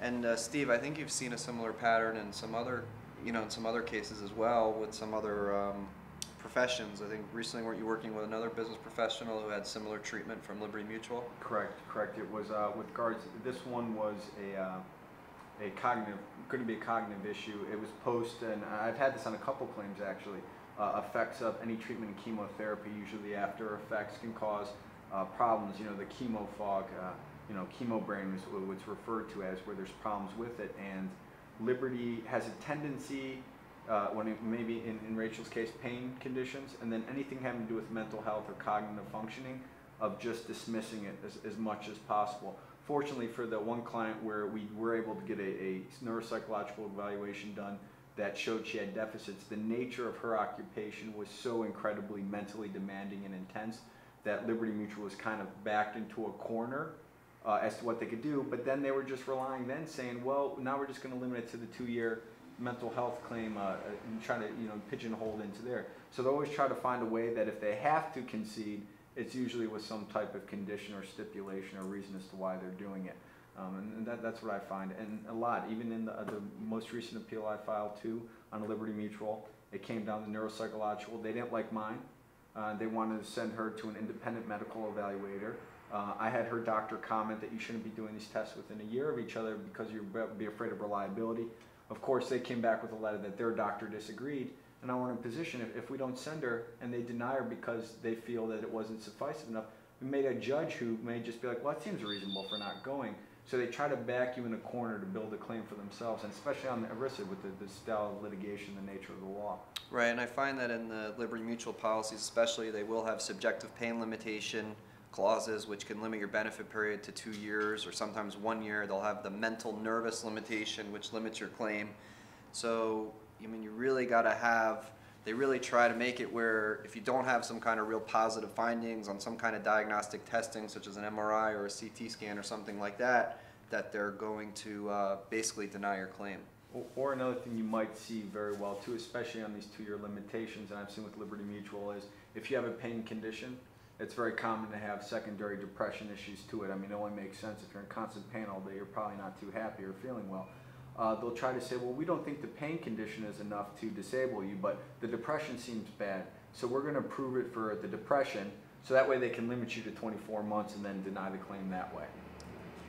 And Steve, I think you've seen a similar pattern in some other, in some other cases as well with some other professions. I think recently weren't you working with another business professional who had similar treatment from Liberty Mutual? Correct. It was with regards. This one was a cognitive, going to be a cognitive issue. It was post, and I've had this on a couple claims actually. Effects of any treatment in chemotherapy, usually the after effects can cause problems. You know, the chemo fog, chemo brain is what's referred to as, where there's problems with it. And Liberty has a tendency, maybe in Rachel's case, pain conditions, and then anything having to do with mental health or cognitive functioning, of just dismissing it as much as possible. Fortunately for the one client where we were able to get a neuropsychological evaluation done that showed she had deficits, the nature of her occupation was so incredibly mentally demanding and intense that Liberty Mutual was kind of backed into a corner as to what they could do. But then they were just relying, saying, well, now we're just going to limit it to the 2-year mental health claim and try to pigeonhole into there. So they always try to find a way that if they have to concede, it's usually with some type of condition or stipulation or reason as to why they're doing it. And that's what I find. And a lot, even in the most recent appeal I filed too on Liberty Mutual, it came down to neuropsychological. They didn't like mine. They wanted to send her to an independent medical evaluator. I had her doctor comment that you shouldn't be doing these tests within a year of each other because you'd be afraid of reliability. Of course, they came back with a letter that their doctor disagreed. And I want in a position, if we don't send her and they deny her because they feel that it wasn't sufficient enough, we made a judge who may just be like, well, that seems reasonable for not going. So they try to back you in a corner to build a claim for themselves, and especially on the ERISA with the style of litigation, the nature of the law. Right, and I find that in the Liberty Mutual policies especially, they will have subjective pain limitation clauses which can limit your benefit period to 2 years or sometimes 1 year. They'll have the mental nervous limitation which limits your claim. So, I mean, you really got to have, they really try to make it where if you don't have some kind of real positive findings on some kind of diagnostic testing such as an MRI or a CT scan or something like that, that they're going to basically deny your claim. Or another thing you might see very well too, especially on these 2-year limitations, and I've seen with Liberty Mutual, is if you have a pain condition, it's very common to have secondary depression issues to it. I mean, it only makes sense if you're in constant pain all day, you're probably not too happy or feeling well. They'll try to say, well, we don't think the pain condition is enough to disable you, but the depression seems bad, so we're going to approve it for the depression, so that way they can limit you to 24 months and then deny the claim that way.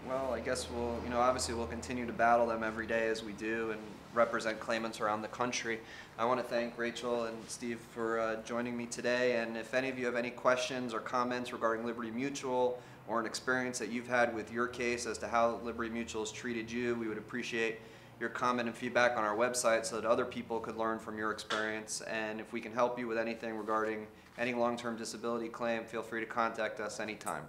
Well, I guess we'll, obviously we'll continue to battle them every day as we do and represent claimants around the country. I want to thank Rachel and Steve for joining me today, and if any of you have any questions or comments regarding Liberty Mutual or an experience that you've had with your case as to how Liberty Mutual has treated you, we would appreciate your comment and feedback on our website so that other people could learn from your experience. And if we can help you with anything regarding any long-term disability claim, feel free to contact us anytime.